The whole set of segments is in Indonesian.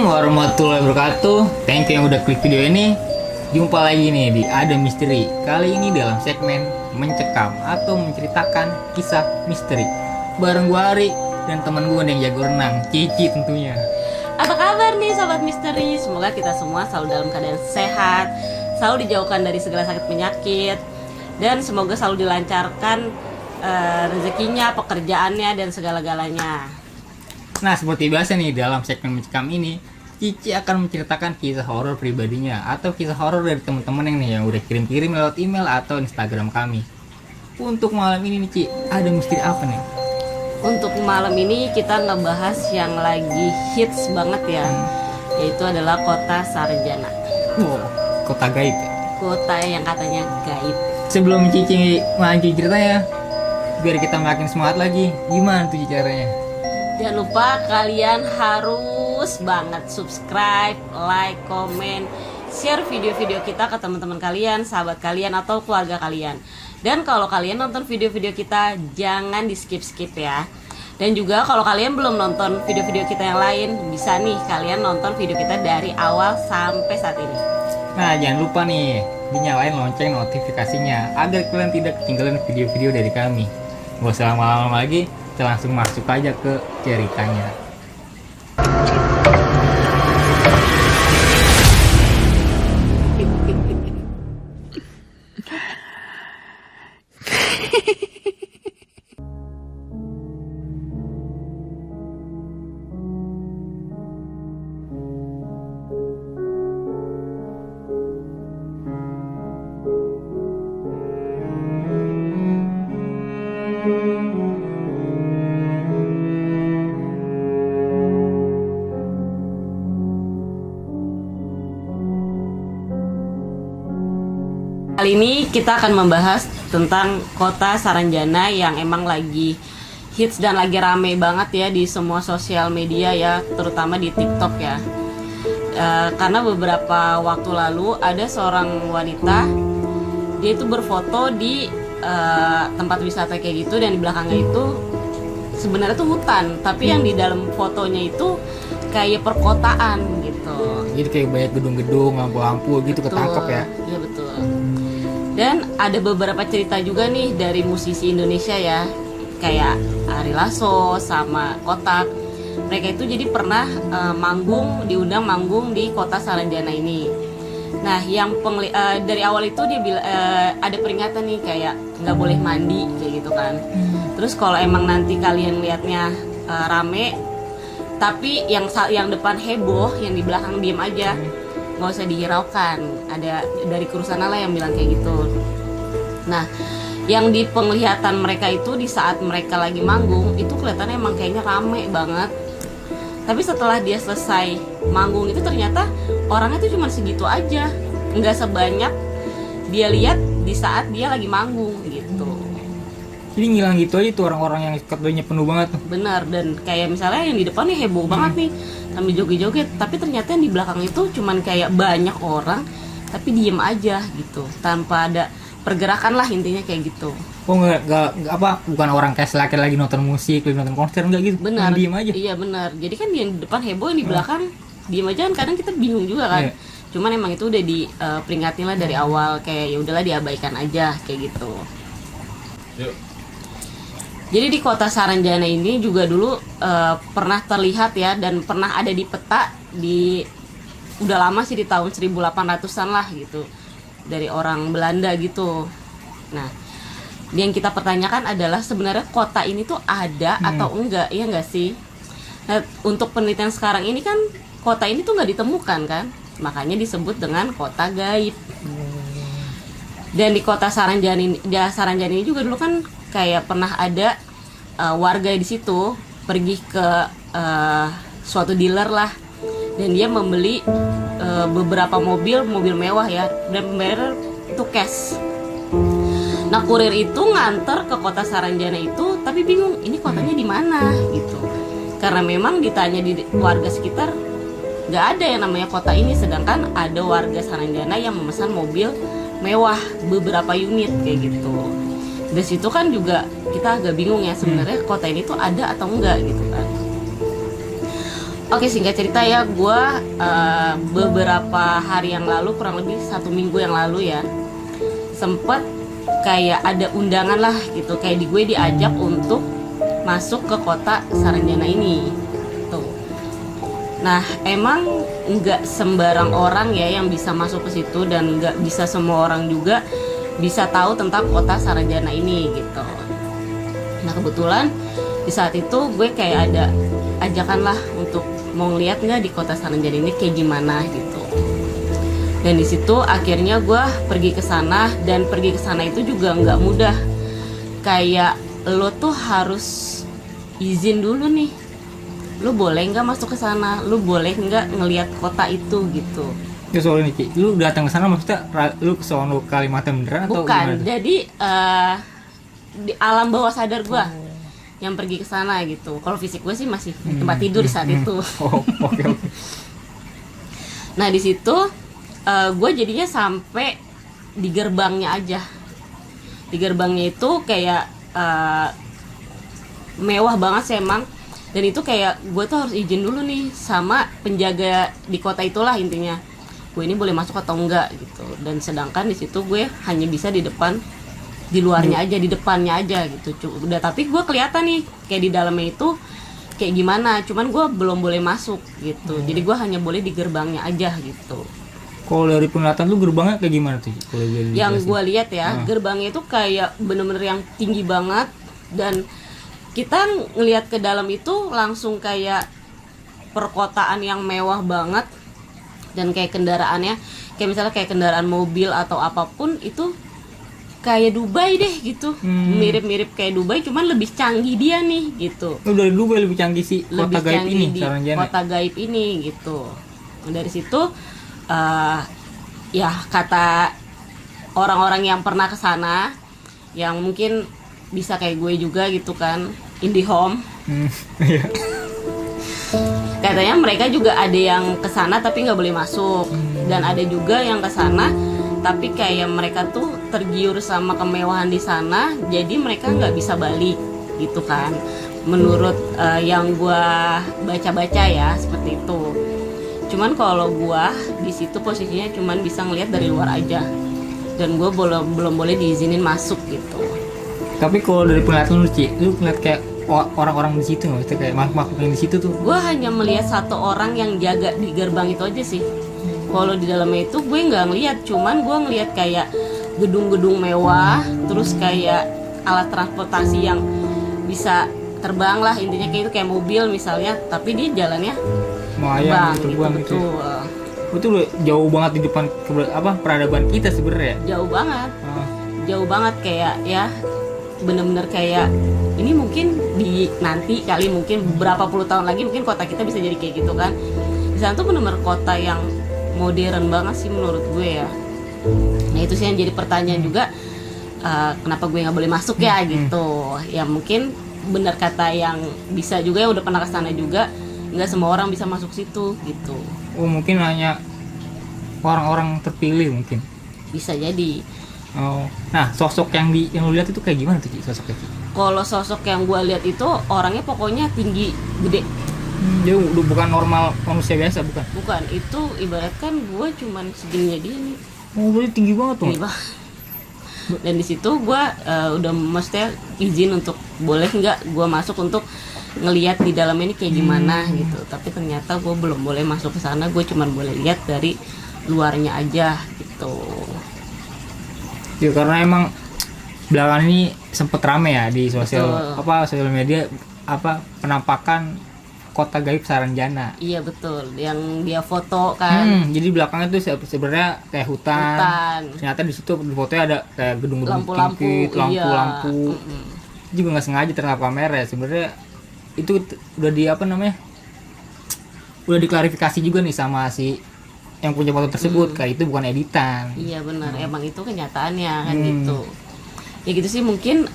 warahmatullahi wabarakatuh. Thank you yang udah klik video ini. Jumpa lagi nih di Ada Misteri. Kali ini dalam segmen mencekam atau menceritakan kisah misteri. Bareng gue Ari dan temen gue yang jago renang, Cici tentunya. Apa kabar nih sobat misteri? Semoga kita semua selalu dalam keadaan sehat, selalu dijauhkan dari segala sakit penyakit, dan semoga selalu dilancarkan rezekinya, pekerjaannya, dan segala-galanya. Nah, seperti biasa nih dalam segmen mencekam ini, Cici akan menceritakan kisah horor pribadinya atau kisah horor dari teman-teman yang udah kirim-kirim lewat email atau Instagram kami. Untuk malam ini nih Ci, ada misteri apa nih? Untuk malam ini kita ngebahas yang lagi hits banget ya, yaitu adalah Kota Sarjana. Wow, kota gaib ya? Kota yang katanya gaib. Sebelum Cici lanjut ceritanya, biar kita makin semangat lagi, gimana tuh caranya? Jangan lupa kalian harus banget subscribe, like, komen, share video-video kita ke teman-teman kalian, sahabat kalian, atau keluarga kalian. Dan kalau kalian nonton video-video kita, jangan di skip-skip ya. Dan juga kalau kalian belum nonton video-video kita yang lain, bisa nih kalian nonton video kita dari awal sampai saat ini. Nah, jangan lupa nih dinyalain lonceng notifikasinya agar kalian tidak ketinggalan video-video dari kami. Gak usah lama-lama lagi, kita langsung masuk aja ke ceritanya. Kali ini kita akan membahas tentang Kota Saranjana yang emang lagi hits dan lagi rame banget ya di semua sosial media ya, terutama di TikTok ya. Karena beberapa waktu lalu ada seorang wanita, dia itu berfoto di tempat wisata kayak gitu, dan di belakangnya itu sebenarnya tuh hutan, tapi yang di dalam fotonya itu kayak perkotaan gitu. Jadi kayak banyak gedung-gedung, lampu-lampu gitu, ketangkep ya. Iya betul. Dan ada beberapa cerita juga nih dari musisi Indonesia ya, kayak Ari Lasso sama Kotak. Mereka itu jadi pernah diundang manggung di Kota Saranjana ini. Nah, yang dari awal itu dia bilang ada peringatan nih kayak nggak boleh mandi kayak gitu kan. Terus kalau emang nanti kalian lihatnya rame, tapi yang depan heboh, yang di belakang diem aja, nggak usah dihiraukan. Ada dari kru sana lah yang bilang kayak gitu. Nah, yang di penglihatan mereka itu di saat mereka lagi manggung itu kelihatannya emang kayaknya rame banget. Tapi setelah dia selesai manggung itu ternyata orangnya tuh cuma segitu aja, nggak sebanyak dia lihat di saat dia lagi manggung gitu. Jadi ngilang gitu aja tuh orang-orang yang katanya penuh banget tuh. Benar, dan kayak misalnya yang di depan nih heboh banget nih sambil joget-joget, tapi ternyata yang di belakang itu cuman kayak banyak orang tapi diem aja gitu, tanpa ada pergerakan lah, intinya kayak gitu. Oh nggak apa, bukan orang kayak selaki lagi nonton musik, lagi nonton konser, enggak gitu. Benar, diem aja. Iya benar. Jadi kan yang di depan heboh, yang di belakang diem aja kan, kadang kita bingung juga kan. Iya. Cuman emang itu udah diperingatin lah dari awal, kayak ya udahlah diabaikan aja kayak gitu. Yuk. Jadi di Kota Saranjana ini juga dulu pernah terlihat ya, dan pernah ada di peta udah lama sih, di tahun 1800-an lah gitu, dari orang Belanda gitu. Nah, yang kita pertanyakan adalah sebenarnya kota ini tuh ada atau enggak, ya enggak sih? Nah, untuk penelitian sekarang ini kan kota ini tuh nggak ditemukan kan, makanya disebut dengan kota gaib. Dan di Kota Saranjana ini juga dulu kan kayak pernah ada warga di situ pergi ke suatu dealer lah, dan dia membeli beberapa mobil mewah ya, dan membayar itu cash. Nah, kurir itu nganter ke Kota Saranjana itu, tapi bingung ini kotanya di mana gitu, karena memang ditanya di warga sekitar nggak ada yang namanya kota ini, sedangkan ada warga Saranjana yang memesan mobil mewah beberapa unit kayak gitu. Dari situ kan juga kita agak bingung ya, sebenarnya kota ini tuh ada atau enggak gitu kan. Oke, singkat cerita ya, gue beberapa hari yang lalu, kurang lebih 1 minggu yang lalu ya, sempet kayak ada undangan lah gitu, kayak gue diajak untuk masuk ke kota Saranjana ini tuh. Nah, emang nggak sembarang orang ya yang bisa masuk ke situ, dan nggak bisa semua orang juga bisa tahu tentang kota Saranjana ini gitu. Nah, kebetulan di saat itu gue kayak ada ajakan lah untuk mau ngeliat nggak di kota Saranjana ini kayak gimana gitu. Dan di situ akhirnya gue pergi ke sana, dan pergi ke sana itu juga nggak mudah. Kayak lo tuh harus izin dulu nih, lo boleh nggak masuk ke sana, lo boleh nggak ngelihat kota itu gitu. Itu soalnya nih, Ci, lu datang ke sana maksudnya lu ke sono Kalimantan beneran atau Bukan, gimana? jadi di alam bawah sadar gue yang pergi ke sana gitu. Kalau fisik gue sih masih di tempat tidur di saat itu. Oh, oke. Nah, di situ gue jadinya sampai di gerbangnya aja. Di gerbangnya itu kayak mewah banget sih emang. Dan itu kayak gue tuh harus izin dulu nih sama penjaga di kota itulah intinya. Gue ini boleh masuk atau enggak gitu. Dan sedangkan di situ gue hanya bisa di depan, di luarnya aja, di depannya aja gitu. Udah, tapi gue kelihatan nih kayak di dalamnya itu kayak gimana. Cuman gue belum boleh masuk gitu. Jadi gue hanya boleh di gerbangnya aja gitu. Kalau dari penglihatan lu gerbangnya kayak gimana tuh? Kalau Yang gue lihat ya, gerbangnya itu kayak bener-bener yang tinggi banget, dan kita ngelihat ke dalam itu langsung kayak perkotaan yang mewah banget, dan kayak kendaraannya, kayak misalnya kayak kendaraan mobil atau apapun itu kayak Dubai deh gitu, mirip-mirip kayak Dubai, cuman lebih canggih dia nih gitu. Lu dari Dubai lebih canggih sih kota gaib ini, di Saranjana. kota gaib ini gitu. Dari situ ya kata orang-orang yang pernah ke sana, yang mungkin bisa kayak gue juga gitu kan, IndiHome. Iya. Katanya mereka juga ada yang ke sana tapi nggak boleh masuk, dan ada juga yang ke sana tapi kayak mereka tuh tergiur sama kemewahan di sana, jadi mereka nggak bisa balik gitu kan. Menurut yang gue baca-baca ya seperti itu. Cuman kalau gue di situ posisinya cuman bisa ngelihat dari luar aja, dan gue belum boleh diizinin masuk gitu. Tapi kalau dari penglihatan lu, Ci, lu ngeliat kayak orang-orang di situ nggak? Maksudnya kayak makhluk yang di situ tuh? Gue hanya melihat satu orang yang jaga di gerbang itu aja sih. Kalau di dalamnya itu gue nggak ngelihat, cuman gue ngelihat kayak gedung-gedung mewah, terus kayak alat transportasi yang bisa terbang lah, intinya kayak itu kayak mobil misalnya, tapi dia jalannya Melayang terbang gitu. gitu. Itu udah jauh banget di depan peradaban kita sebenarnya. Jauh banget, Ah. jauh banget, kayak ya bener-bener kayak ini mungkin di nanti kali, mungkin beberapa puluh tahun lagi mungkin kota kita bisa jadi kayak gitu kan. Di sana tuh bener-bener kota yang modern banget sih menurut gue ya. Nah, itu sih yang jadi pertanyaan juga, kenapa gue nggak boleh masuk ya gitu. Ya mungkin bener kata yang bisa juga ya udah pernah kesana juga, nggak semua orang bisa masuk situ gitu. Oh, mungkin hanya orang-orang terpilih mungkin. Bisa jadi. Oh. Nah, sosok yang lu lihat itu kayak gimana tuh, Ci, sosoknya? Kalau sosok yang gue lihat itu orangnya pokoknya tinggi, gede. Dia udah bukan normal manusia biasa, bukan? Bukan, itu ibaratkan gue cuman segininya dia nih. Oh, berarti tinggi banget tuh. Tinggi banget. Dan di situ gue udah maksudnya izin untuk boleh nggak gue masuk untuk ngelihat di dalamnya ini kayak gimana gitu. Tapi ternyata gue belum boleh masuk ke sana, gue cuman boleh lihat dari luarnya aja gitu. Ya karena emang belakangan ini sempet rame ya di sosial sosial media penampakan kota gaib Saranjana. Iya betul, yang dia foto kan. Jadi belakangnya tuh sebenarnya kayak hutan. Ternyata di situ di fotonya ada kayak gedung-gedung tinggi, lampu-lampu. Juga nggak sengaja terkena kamera ya. Sebenarnya itu udah udah diklarifikasi juga nih sama si yang punya foto tersebut, kayak itu bukan editan. Iya benar, emang itu kenyataannya kan gitu. Ya gitu sih, mungkin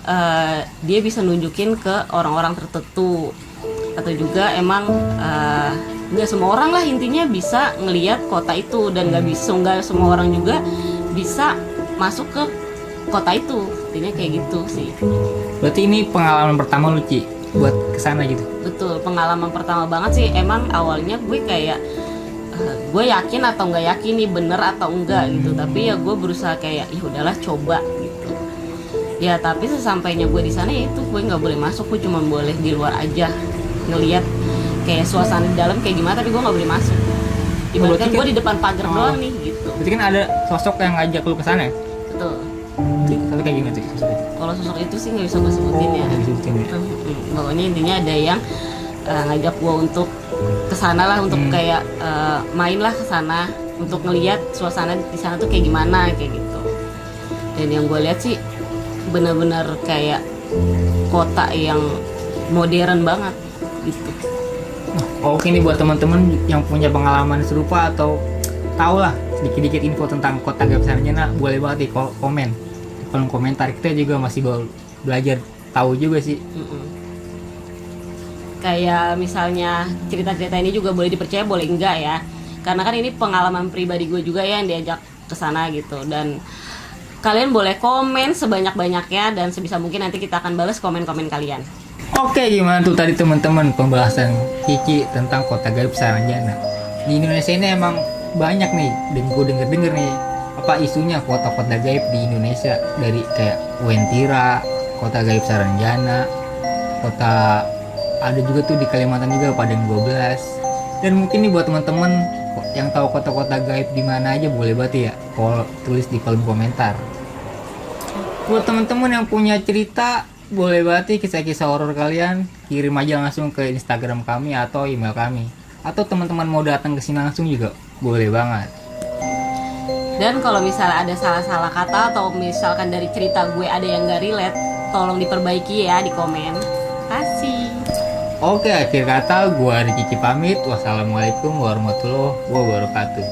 dia bisa nunjukin ke orang-orang tertentu, atau juga emang nggak semua orang lah intinya bisa ngelihat kota itu, dan nggak semua orang juga bisa masuk ke kota itu, intinya kayak gitu sih. Berarti ini pengalaman pertama lu, Ci, buat kesana gitu. Betul, pengalaman pertama banget sih. Emang awalnya gue kayak gue yakin atau nggak yakin nih bener atau enggak gitu, tapi ya gue berusaha kayak ya udahlah coba gitu. Ya tapi sesampainya gue di sana ya itu gue nggak boleh masuk, gue cuma boleh di luar aja ngelihat kayak suasana di dalam kayak gimana, tapi gue nggak boleh masuk. Ibaratkan berarti gue kan- di depan pagar doang nih gitu. Berarti kan ada sosok yang ngajak lu kesana ya? Betul. Tapi kayak gimana tuh sosoknya? Kalau sosok itu sih nggak bisa gue sebutin ya. Nggak disebutin ya? Pokoknya intinya ada yang ngajak gue untuk kesana lah, untuk kayak main lah kesana untuk ngelihat suasana di sana tuh kayak gimana kayak gitu. Dan yang gue lihat sih benar-benar kayak kota yang modern banget gitu. Oke nih buat teman-teman yang punya pengalaman serupa atau tahu lah sedikit-sedikit info tentang kota Gaib Saranjana, boleh banget di komen di kolom komentar. Kita juga masih belajar tahu juga sih. Kayak misalnya cerita-cerita ini juga boleh dipercaya boleh enggak ya, karena kan ini pengalaman pribadi gue juga ya yang diajak ke sana gitu. Dan kalian boleh komen sebanyak-banyaknya dan sebisa mungkin nanti kita akan balas komen-komen kalian. Oke, gimana tuh tadi teman-teman pembahasan Kiki tentang kota Gaib Saranjana. Di Indonesia ini emang banyak nih, dan gue denger nih apa isunya kota-kota gaib di Indonesia, dari kayak Wentira, kota Gaib Saranjana, kota ada juga tuh di Kalimantan juga Padang 12. Dan mungkin nih buat teman-teman yang tahu kota-kota gaib di mana aja boleh banget ya tulis di kolom komentar. Buat teman-teman yang punya cerita boleh banget kisah-kisah horor kalian kirim aja langsung ke Instagram kami atau email kami. Atau teman-teman mau datang ke sini langsung juga boleh banget. Dan kalau misalnya ada salah-salah kata atau misalkan dari cerita gue ada yang gak relate, tolong diperbaiki ya di komen. Kasih. Oke, akhir kata gua Riki pamit. Wassalamualaikum warahmatullahi wabarakatuh.